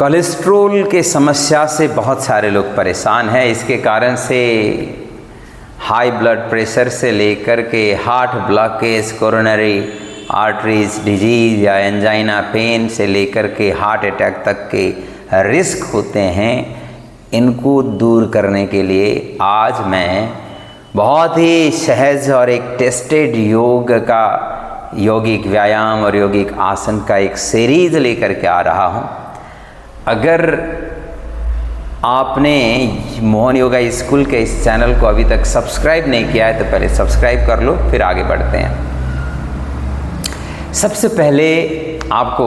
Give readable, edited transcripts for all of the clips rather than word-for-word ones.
Cholesterol के समस्या से बहुत सारे लोग परेशान हैं। इसके कारण से हाई ब्लड प्रेशर से लेकर के heart blockage, coronary arteries disease या एंजाइना पेन से लेकर के हार्ट अटैक तक के रिस्क होते हैं। इनको दूर करने के लिए आज मैं बहुत ही सहज और एक टेस्टेड योग का यौगिक व्यायाम और यौगिक आसन का एक सीरीज लेकर के आ रहा हूँ। अगर आपने मोहन योगा स्कूल के इस चैनल को अभी तक सब्सक्राइब नहीं किया है तो पहले सब्सक्राइब कर लो, फिर आगे बढ़ते हैं। सबसे पहले आपको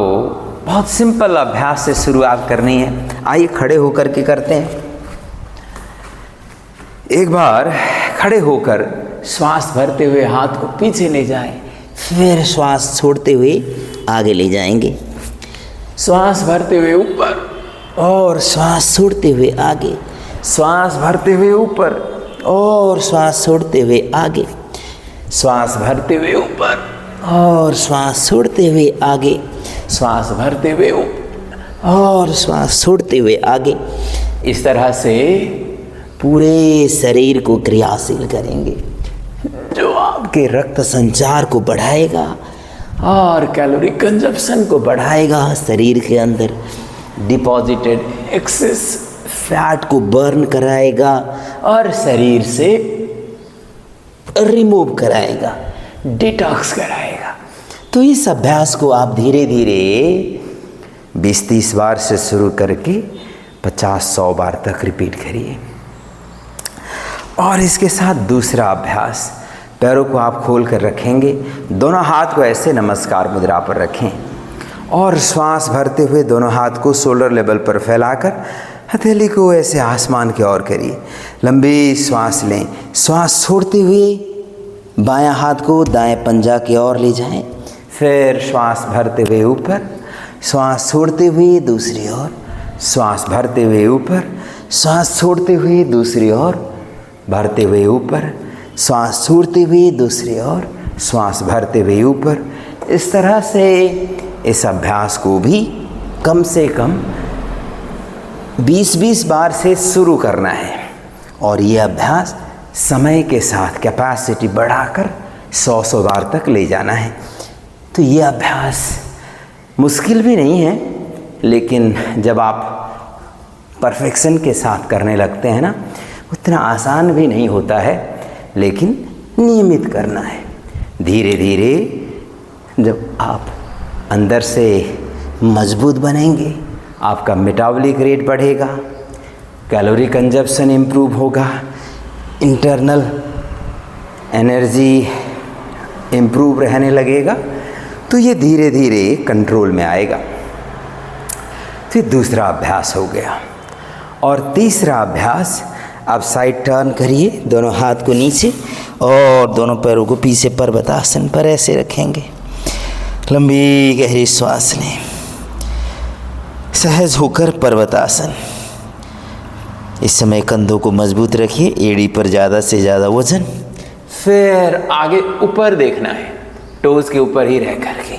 बहुत सिंपल अभ्यास से शुरुआत करनी है। आइए खड़े होकर के करते हैं। एक बार खड़े होकर श्वास भरते हुए हाथ को पीछे ले जाएं, फिर श्वास छोड़ते हुए आगे ले जाएंगे। श्वास भरते हुए ऊपर और श्वास छोड़ते हुए आगे, श्वास भरते हुए ऊपर और श्वास छोड़ते हुए आगे, श्वास भरते हुए ऊपर और श्वास छोड़ते हुए आगे, श्वास भरते हुए ऊपर और श्वास छोड़ते हुए आगे। इस तरह से पूरे शरीर को क्रियाशील करेंगे, जो आपके रक्त संचार को बढ़ाएगा और कैलोरी कंजप्शन को बढ़ाएगा। शरीर के अंदर डिपॉजिटेड एक्सेस फैट को बर्न कराएगा और शरीर से रिमूव कराएगा, डिटॉक्स कराएगा। तो इस अभ्यास को आप धीरे धीरे 20-30 बार से शुरू करके 50-100 बार तक रिपीट करिए। और इसके साथ दूसरा अभ्यास, पैरों को आप खोल कर रखेंगे, दोनों हाथ को ऐसे नमस्कार मुद्रा पर रखें और श्वास भरते हुए दोनों हाथ को शोल्डर लेवल पर फैलाकर हथेली को ऐसे आसमान की ओर करिए। लंबी श्वास लें। श्वास छोड़ते हुए बायां हाथ को दाएं पंजा की ओर ले जाएं। फिर श्वास भरते हुए ऊपर, श्वास छोड़ते हुए दूसरी ओर, श्वास भरते हुए ऊपर, श्वास छोड़ते हुए दूसरी ओर, भरते हुए ऊपर, श्वास छोड़ते हुए दूसरी ओर, श्वास भरते हुए ऊपर। इस तरह से इस अभ्यास को भी कम से कम 20-20 बार से शुरू करना है और ये अभ्यास समय के साथ कैपेसिटी बढ़ाकर 100 बार तक ले जाना है। तो ये अभ्यास मुश्किल भी नहीं है, लेकिन जब आप परफेक्शन के साथ करने लगते हैं ना, उतना आसान भी नहीं होता है, लेकिन नियमित करना है। धीरे धीरे जब आप अंदर से मजबूत बनेंगे, आपका मेटाबॉलिक रेट बढ़ेगा, कैलोरी कंजप्शन इम्प्रूव होगा, इंटरनल एनर्जी इम्प्रूव रहने लगेगा, तो ये धीरे धीरे कंट्रोल में आएगा। फिर दूसरा अभ्यास हो गया। और तीसरा अभ्यास, आप साइड टर्न करिए, दोनों हाथ को नीचे और दोनों पैरों को पीछे पर्वतासन पर ऐसे रखेंगे। लंबी गहरी श्वास लें, सहज होकर पर्वतासन। इस समय कंधों को मजबूत रखिए, एड़ी पर ज़्यादा से ज़्यादा वजन। फिर आगे ऊपर देखना है, टोज के ऊपर ही रह करके।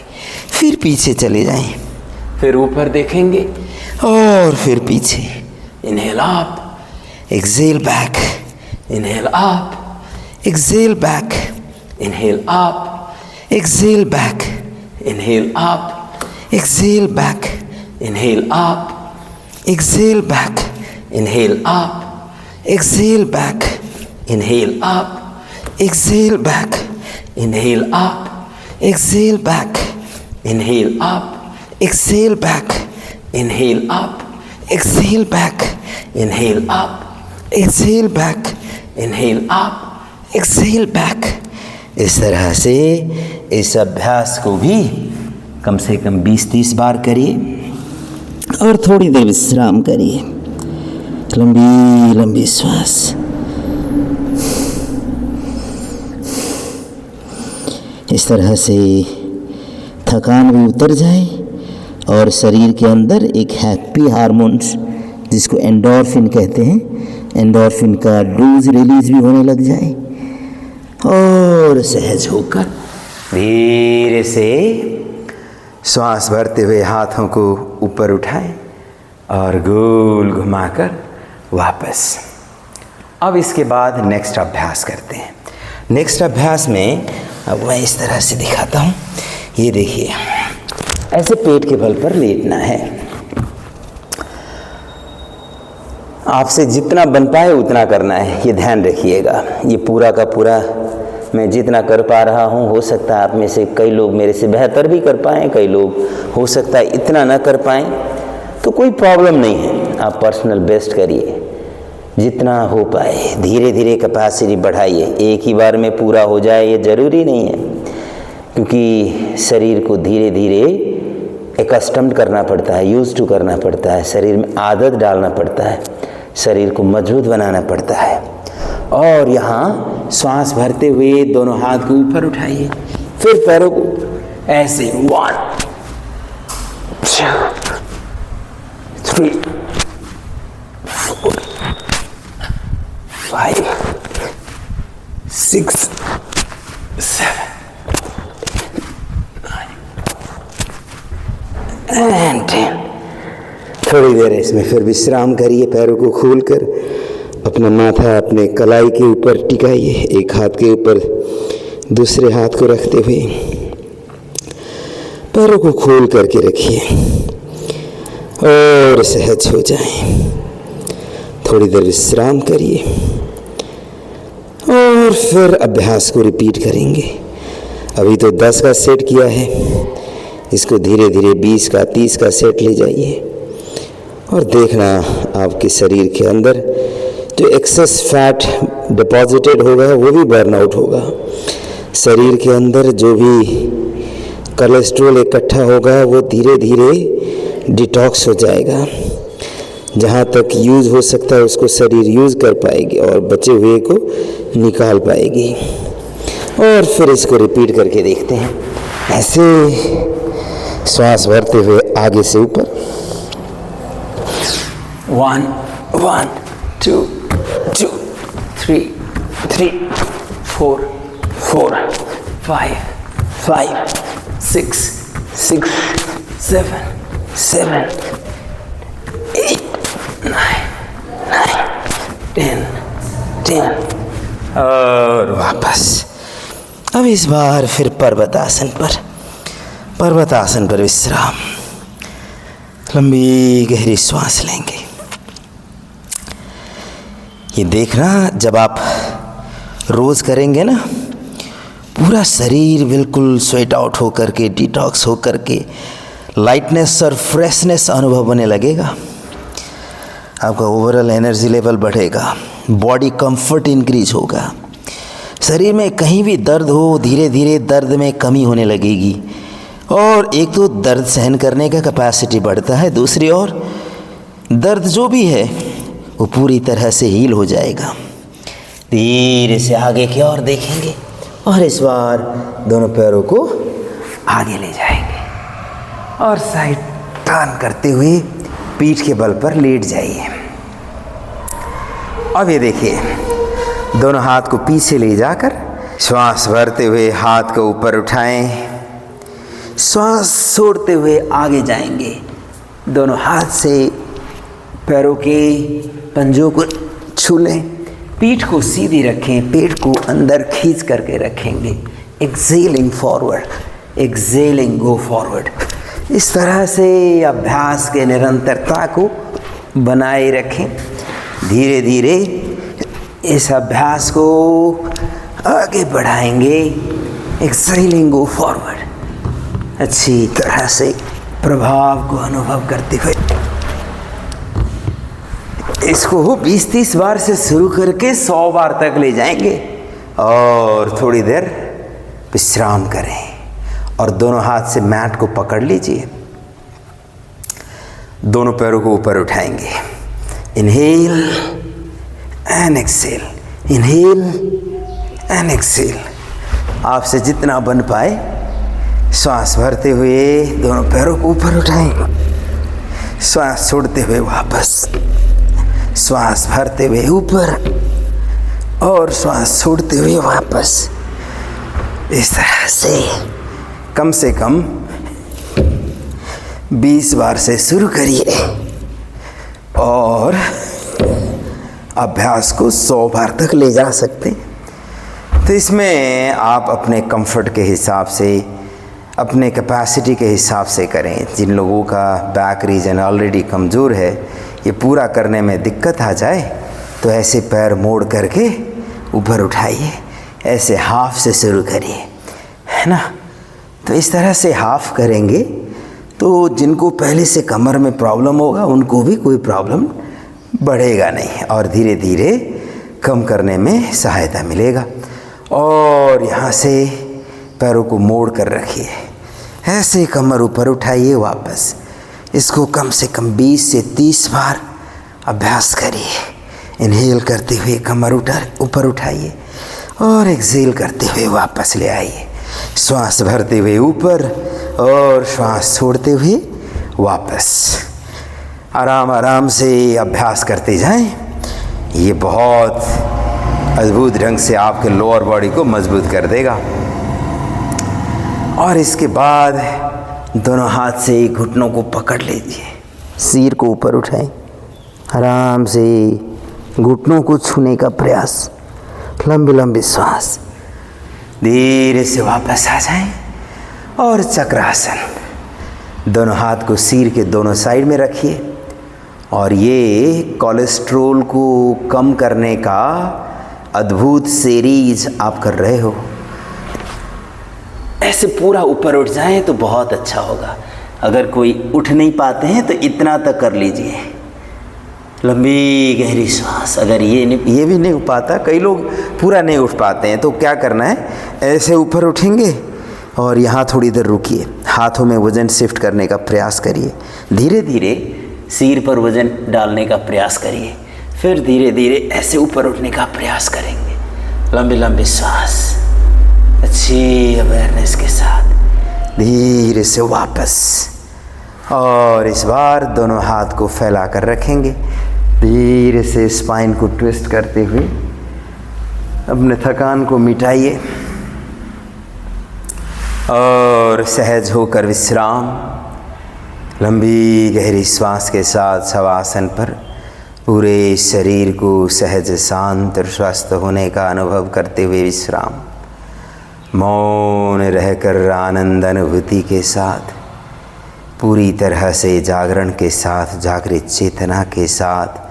फिर पीछे चले जाएं, फिर ऊपर देखेंगे और फिर पीछे। Inhale up, exhale back, inhale up, exhale back, inhale up, exhale back, inhale up, exhale back, inhale up, exhale back, inhale up, exhale back, inhale up, exhale back, inhale up, exhale back, inhale up, exhale back, inhale up, exhale back, inhale up, exhale back, inhale up, exhale back. इस तरह से इस अभ्यास को भी कम से कम 20-30 बार करिए और थोड़ी देर विश्राम करिए। लंबी लंबी श्वास। इस तरह से थकान भी उतर जाए और शरीर के अंदर एक हैप्पी हार्मोन्स, जिसको एंडोर्फिन कहते हैं, एंडोर्फिन का डोज रिलीज भी होने लग जाए और सहज होकर धीरे से श्वास भरते हुए हाथों को ऊपर उठाएं, और गोल घुमाकर वापस। अब इसके बाद नेक्स्ट अभ्यास करते हैं। नेक्स्ट अभ्यास में अब मैं इस तरह से दिखाता हूँ। ये देखिए, ऐसे पेट के बल पर लेटना है। आपसे जितना बन पाए उतना करना है, ये ध्यान रखिएगा। ये पूरा का पूरा मैं जितना कर पा रहा हूँ, हो सकता है आप में से कई लोग मेरे से बेहतर भी कर पाएँ, कई लोग हो सकता है इतना ना कर पाएँ, तो कोई प्रॉब्लम नहीं है। आप पर्सनल बेस्ट करिए, जितना हो पाए धीरे धीरे कैपेसिटी बढ़ाइए। एक ही बार में पूरा हो जाए ये ज़रूरी नहीं है, क्योंकि शरीर को धीरे धीरे एकस्टम्ड करना पड़ता है, यूज़ टू करना पड़ता है, शरीर में आदत डालना पड़ता है, शरीर को मजबूत बनाना पड़ता है। और यहाँ श्वास भरते हुए दोनों हाथ को ऊपर उठाइए, फिर पैरों को ऐसे 1 2 3 4 5 6 7 9 10। थोड़ी देर इसमें फिर विश्राम करिए। पैरों को खोलकर अपना माथा अपने कलाई के ऊपर टिकाइए, एक हाथ के ऊपर दूसरे हाथ को रखते हुए पैरों को खोल करके रखिए और सहज हो जाएं। थोड़ी देर विश्राम करिए और फिर अभ्यास को रिपीट करेंगे। अभी तो 10 का सेट किया है, इसको धीरे धीरे 20 का 30 का सेट ले जाइए और देखना आपके शरीर के अंदर जो एक्सेस फैट डिपॉजिटेड होगा वो भी बर्न आउट होगा। शरीर के अंदर जो भी कोलेस्ट्रॉल इकट्ठा होगा वो धीरे धीरे डिटॉक्स हो जाएगा। जहाँ तक यूज़ हो सकता है उसको शरीर यूज़ कर पाएगी और बचे हुए को निकाल पाएगी। और फिर इसको रिपीट करके देखते हैं, ऐसे श्वास भरते हुए आगे से ऊपर 1 1 2 2 3 3 4 4 5 5 6 6 7 7 8 9 9 10 10। और वापस। अब इस बार फिर पर्वतासन पर विश्राम। लंबी गहरी श्वास लेंगे। ये देखना, जब आप रोज़ करेंगे ना, पूरा शरीर बिल्कुल स्वेट आउट होकर के, डिटॉक्स होकर के लाइटनेस और फ्रेशनेस अनुभव होने लगेगा। आपका ओवरऑल एनर्जी लेवल बढ़ेगा, बॉडी कंफर्ट इंक्रीज होगा। शरीर में कहीं भी दर्द हो, धीरे धीरे दर्द में कमी होने लगेगी। और एक तो दर्द सहन करने का कैपेसिटी बढ़ता है, दूसरी ओर दर्द जो भी है वो पूरी तरह से हील हो जाएगा। धीरे से आगे की ओर देखेंगे और इस बार दोनों पैरों को आगे ले जाएंगे और साइड टर्न करते हुए पीठ के बल पर लेट जाइए। अब ये देखिए, दोनों हाथ को पीछे ले जाकर श्वास भरते हुए हाथ को ऊपर उठाएं, श्वास छोड़ते हुए आगे जाएंगे। दोनों हाथ से पैरों के पंजों को छू लें, पीठ को सीधी रखें, पेट को अंदर खींच करके रखेंगे। Excelling forward, excelling go forward. इस तरह से अभ्यास के निरंतरता को बनाए रखें। धीरे धीरे इस अभ्यास को आगे बढ़ाएंगे। Excelling go forward. अच्छी तरह से प्रभाव को अनुभव करते हुए इसको 20-30 बार से शुरू करके 100 बार तक ले जाएंगे और थोड़ी देर विश्राम करें और दोनों हाथ से मैट को पकड़ लीजिए। दोनों पैरों को ऊपर उठाएंगे। Inhale and exhale, inhale and exhale. आपसे जितना बन पाए श्वास भरते हुए दोनों पैरों को ऊपर उठाएं, श्वास छोड़ते हुए वापस, श्वास भरते हुए ऊपर और श्वास छोड़ते हुए वापस। इस तरह से कम 20 बार से शुरू करिए और अभ्यास को 100 बार तक ले जा सकते हैं। तो इसमें आप अपने कंफर्ट के हिसाब से, अपने कैपेसिटी के हिसाब से करें। जिन लोगों का बैक रीजन ऑलरेडी कमज़ोर है, ये पूरा करने में दिक्कत आ जाए तो ऐसे पैर मोड़ करके ऊपर उठाइए, ऐसे हाफ से शुरू करिए, है ना। तो इस तरह से हाफ करेंगे तो जिनको पहले से कमर में प्रॉब्लम होगा उनको भी कोई प्रॉब्लम बढ़ेगा नहीं और धीरे धीरे कम करने में सहायता मिलेगा। और यहाँ से पैरों को मोड़ कर रखिए, ऐसे कमर ऊपर उठाइए वापस। इसको कम से कम 20 से 30 बार अभ्यास करिए। इनहेल करते हुए कमर ऊपर उठाइए और एक्सहेल करते हुए वापस ले आइए। श्वास भरते हुए ऊपर और श्वास छोड़ते हुए वापस। आराम आराम से अभ्यास करते जाएं। ये बहुत अद्भुत ढंग से आपके लोअर बॉडी को मजबूत कर देगा। और इसके बाद दोनों हाथ से घुटनों को पकड़ लीजिए, सिर को ऊपर उठाएं, आराम से घुटनों को छूने का प्रयास, लंबी लंबी श्वास, धीरे से वापस आ जाएं। और चक्रासन, दोनों हाथ को सिर के दोनों साइड में रखिए। और ये कोलेस्ट्रोल को कम करने का अद्भुत सीरीज आप कर रहे हो। ऐसे पूरा ऊपर उठ जाएं तो बहुत अच्छा होगा। अगर कोई उठ नहीं पाते हैं तो इतना तक कर लीजिए, लंबी गहरी श्वास। अगर ये भी नहीं हो पाता, कई लोग पूरा नहीं उठ पाते हैं, तो क्या करना है, ऐसे ऊपर उठेंगे और यहाँ थोड़ी देर रुकिए, हाथों में वज़न शिफ्ट करने का प्रयास करिए। धीरे धीरे सिर पर वज़न डालने का प्रयास करिए, फिर धीरे धीरे ऐसे ऊपर उठने का प्रयास करेंगे। लंबी लंबी श्वास, अच्छी अवेयरनेस के साथ धीरे से वापस। और इस बार दोनों हाथ को फैला कर रखेंगे। धीरे से स्पाइन को ट्विस्ट करते हुए अपने थकान को मिटाइए और सहज होकर विश्राम। लंबी गहरी श्वास के साथ शवासन पर पूरे शरीर को सहज शांत और स्वस्थ होने का अनुभव करते हुए विश्राम। मौन रहकर आनंद अनुभूति के साथ, पूरी तरह से जागरण के साथ, जागृत चेतना के साथ,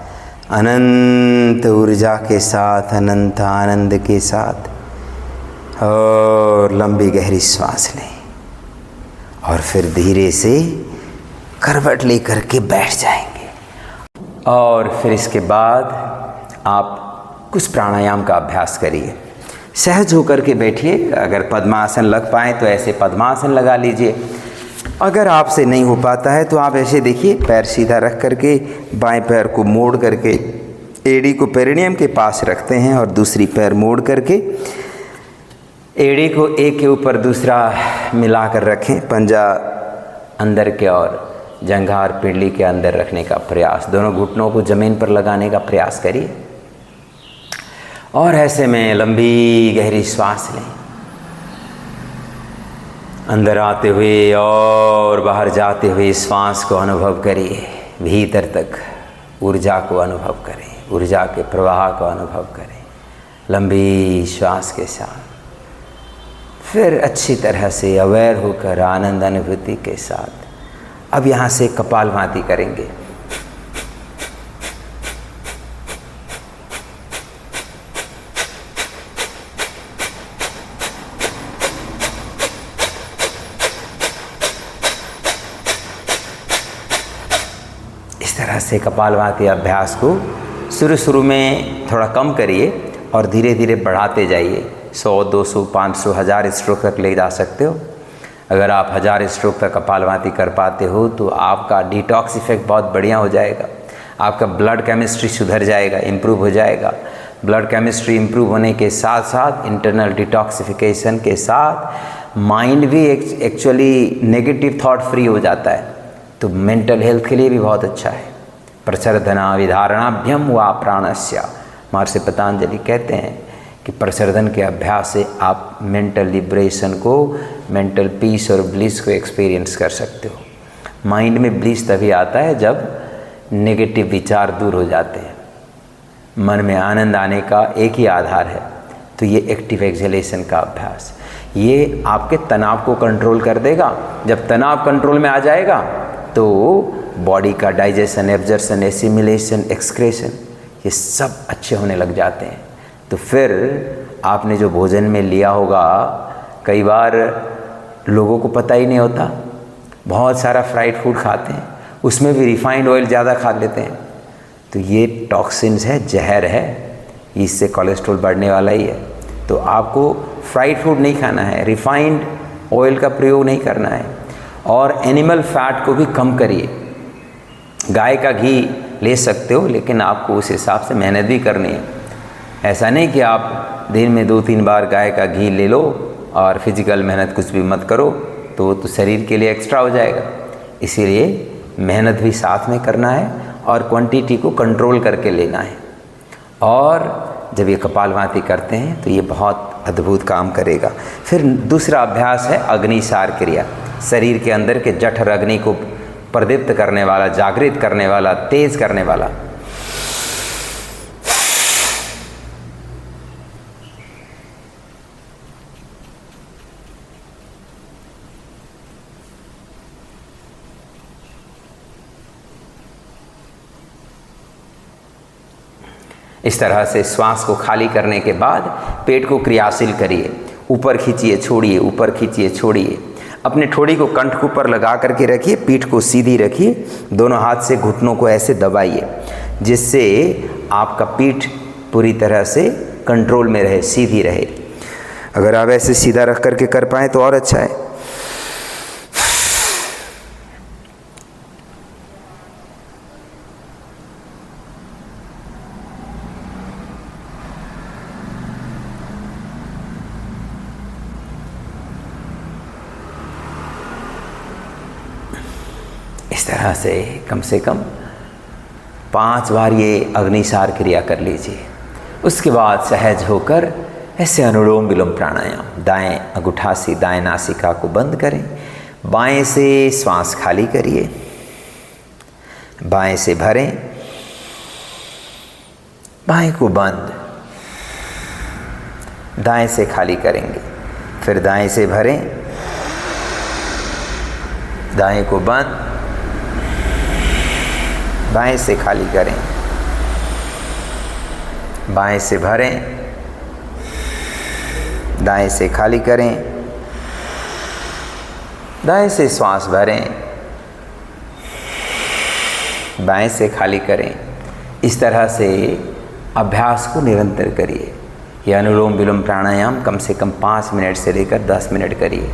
अनंत ऊर्जा के साथ, अनंत आनंद के साथ। और लंबी गहरी श्वास लें और फिर धीरे से करवट लेकर के बैठ जाएंगे। और फिर इसके बाद आप कुछ प्राणायाम का अभ्यास करिए। सहज होकर के बैठिए। अगर पद्मासन लग पाए तो ऐसे पद्मासन लगा लीजिए। अगर आपसे नहीं हो पाता है तो आप ऐसे देखिए, पैर सीधा रख करके बाएं पैर को मोड़ करके एड़ी को पेरिनियम के पास रखते हैं और दूसरी पैर मोड़ करके एड़ी को एक के ऊपर दूसरा मिला कर रखें। पंजा अंदर के और जंघा और पिंडली के अंदर रखने का प्रयास। दोनों घुटनों को ज़मीन पर लगाने का प्रयास करिए। और ऐसे में लंबी गहरी श्वास लें, अंदर आते हुए और बाहर जाते हुए श्वास को अनुभव करिए। भीतर तक ऊर्जा को अनुभव करें, ऊर्जा के प्रवाह को अनुभव करें लंबी श्वास के साथ। फिर अच्छी तरह से अवेयर होकर आनंद अनुभूति के साथ अब यहाँ से कपालभाति करेंगे। इस तरह से कपालभाति अभ्यास को शुरू में थोड़ा कम करिए और धीरे धीरे बढ़ाते जाइए। 100, 200, 500, 1000 स्ट्रोक तक ले जा सकते हो। अगर आप 1000 स्ट्रोक तक कपालभाति कर पाते हो तो आपका डिटॉक्स इफेक्ट बहुत बढ़िया हो जाएगा। आपका ब्लड केमिस्ट्री सुधर जाएगा, इम्प्रूव हो जाएगा। ब्लड केमिस्ट्री इम्प्रूव होने के साथ साथ इंटरनल डिटॉक्सिफिकेशन के साथ माइंड भी एक्चुअली नेगेटिव थॉट फ्री हो जाता है, तो मेंटल हेल्थ के लिए भी बहुत अच्छा है। प्रसर्धना विधारणाभ्यम व प्राणस्य, महर्षि पतंजलि कहते हैं कि प्रसर्धन के अभ्यास से आप मेंटल लिबरेशन को, मेंटल पीस और ब्लिस को एक्सपीरियंस कर सकते हो। माइंड में ब्लिस तभी आता है जब नेगेटिव विचार दूर हो जाते हैं, मन में आनंद आने का एक ही आधार है, तो ये एक्टिव एक्सहेलेशन का अभ्यास, ये आपके तनाव को कंट्रोल कर देगा। जब तनाव कंट्रोल में आ जाएगा तो बॉडी का डाइजेशन, एब्जर्शन, एसिमिलेशन, एक्सक्रेशन, ये सब अच्छे होने लग जाते हैं। तो फिर आपने जो भोजन में लिया होगा, कई बार लोगों को पता ही नहीं होता, बहुत सारा फ्राइड फूड खाते हैं, उसमें भी रिफाइंड ऑयल ज़्यादा खा लेते हैं, तो ये टॉक्सिन्स है, जहर है, इससे कोलेस्ट्रॉल बढ़ने वाला ही है। तो आपको फ्राइड फूड नहीं खाना है, रिफाइंड ऑयल का प्रयोग नहीं करना है, और एनिमल फैट को भी कम करिए। गाय का घी ले सकते हो, लेकिन आपको उस हिसाब से मेहनत भी करनी है। ऐसा नहीं कि आप दिन में 2-3 बार गाय का घी ले लो और फिजिकल मेहनत कुछ भी मत करो, तो शरीर के लिए एक्स्ट्रा हो जाएगा। इसीलिए मेहनत भी साथ में करना है और क्वांटिटी को कंट्रोल करके लेना है। और जब ये कपालभाति करते हैं तो ये बहुत अद्भुत काम करेगा। फिर दूसरा अभ्यास है अग्निसार क्रिया, शरीर के अंदर के जठर अग्नि को प्रदीप्त करने वाला, जागृत करने वाला, तेज करने वाला। इस तरह से श्वास को खाली करने के बाद पेट को क्रियाशील करिए, ऊपर खींचिए छोड़िए, ऊपर खींचिए छोड़िए। अपने ठोड़ी को कंठ के ऊपर लगा करके रखिए, पीठ को सीधी रखिए, दोनों हाथ से घुटनों को ऐसे दबाइए, जिससे आपका पीठ पूरी तरह से कंट्रोल में रहे, सीधी रहे। अगर आप ऐसे सीधा रख करके कर पाएँ तो और अच्छा है। इस तरह से कम 5 बार ये अग्निसार क्रिया कर लीजिए। उसके बाद सहज होकर ऐसे अनुलोम विलोम प्राणायाम, दाएं अंगूठा से दाएं नासिका को बंद करें, बाएं से श्वास खाली करिए, बाएं से भरें, बाएं को बंद, दाएं से खाली करेंगे, फिर दाएं से भरें, दाएं को बंद, बाएं से खाली करें, बाएं से भरें, दाएं से खाली करें, दाएं से श्वास भरें, बाएं से खाली करें। इस तरह से अभ्यास को निरंतर करिए। यह अनुलोम विलोम प्राणायाम कम से कम 5 मिनट से लेकर 10 मिनट करिए।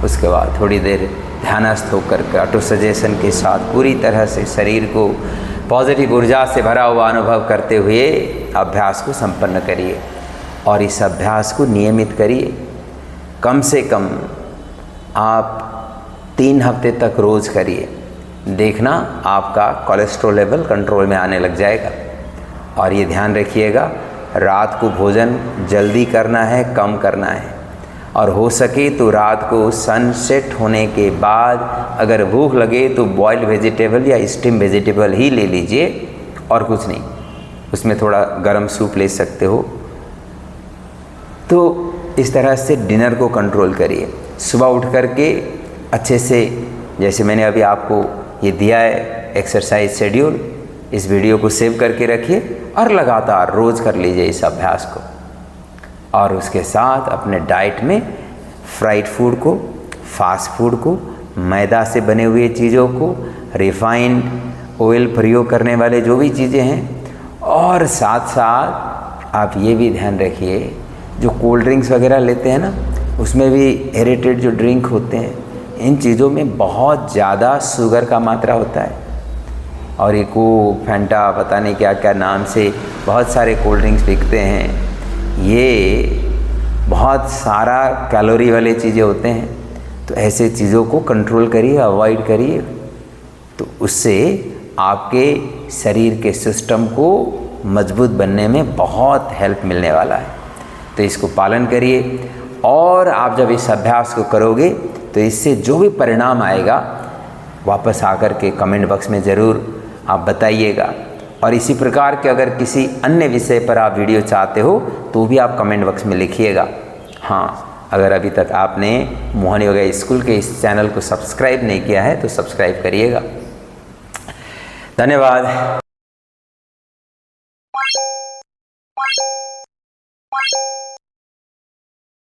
उसके बाद थोड़ी देर ध्यानस्थ होकर ऑटो सजेशन के साथ पूरी तरह से शरीर को पॉजिटिव ऊर्जा से भरा हुआ अनुभव करते हुए अभ्यास को संपन्न करिए। और इस अभ्यास को नियमित करिए। कम से कम आप 3 हफ्ते तक रोज़ करिए। देखना आपका कोलेस्ट्रॉल लेवल कंट्रोल में आने लग जाएगा। और ये ध्यान रखिएगा, रात को भोजन जल्दी करना है, कम करना है। और हो सके तो रात को सनसेट होने के बाद अगर भूख लगे तो बॉइल्ड वेजिटेबल या स्टीम वेजिटेबल ही ले लीजिए और कुछ नहीं। उसमें थोड़ा गर्म सूप ले सकते हो। तो इस तरह से डिनर को कंट्रोल करिए। सुबह उठ करके अच्छे से, जैसे मैंने अभी आपको ये दिया है एक्सरसाइज शेड्यूल, इस वीडियो को सेव करके रखिए और लगातार रोज़ कर लीजिए इस अभ्यास को। और उसके साथ अपने डाइट में फ्राइड फूड को, फास्ट फूड को, मैदा से बने हुए चीज़ों को, रिफाइंड ऑयल प्रयोग करने वाले जो भी चीज़ें हैं, और साथ साथ आप ये भी ध्यान रखिए, जो कोल्ड ड्रिंक्स वगैरह लेते हैं ना, उसमें भी एरेटेड जो ड्रिंक होते हैं, इन चीज़ों में बहुत ज़्यादा शुगर का मात्रा होता है। और ये कोक, फैंटा, पता नहीं क्या क्या नाम से बहुत सारे कोल्ड ड्रिंक्स बिकते हैं, ये बहुत सारा कैलोरी वाले चीज़ें होते हैं। तो ऐसे चीज़ों को कंट्रोल करिए, अवॉइड करिए। तो उससे आपके शरीर के सिस्टम को मजबूत बनने में बहुत हेल्प मिलने वाला है। तो इसको पालन करिए। और आप जब इस अभ्यास को करोगे तो इससे जो भी परिणाम आएगा, वापस आकर के कमेंट बॉक्स में ज़रूर आप बताइएगा। और इसी प्रकार के अगर किसी अन्य विषय पर आप वीडियो चाहते हो तो भी आप कमेंट बॉक्स में लिखिएगा। हाँ, अगर अभी तक आपने मोहन योगा स्कूल के इस चैनल को सब्सक्राइब नहीं किया है तो सब्सक्राइब करिएगा। धन्यवाद।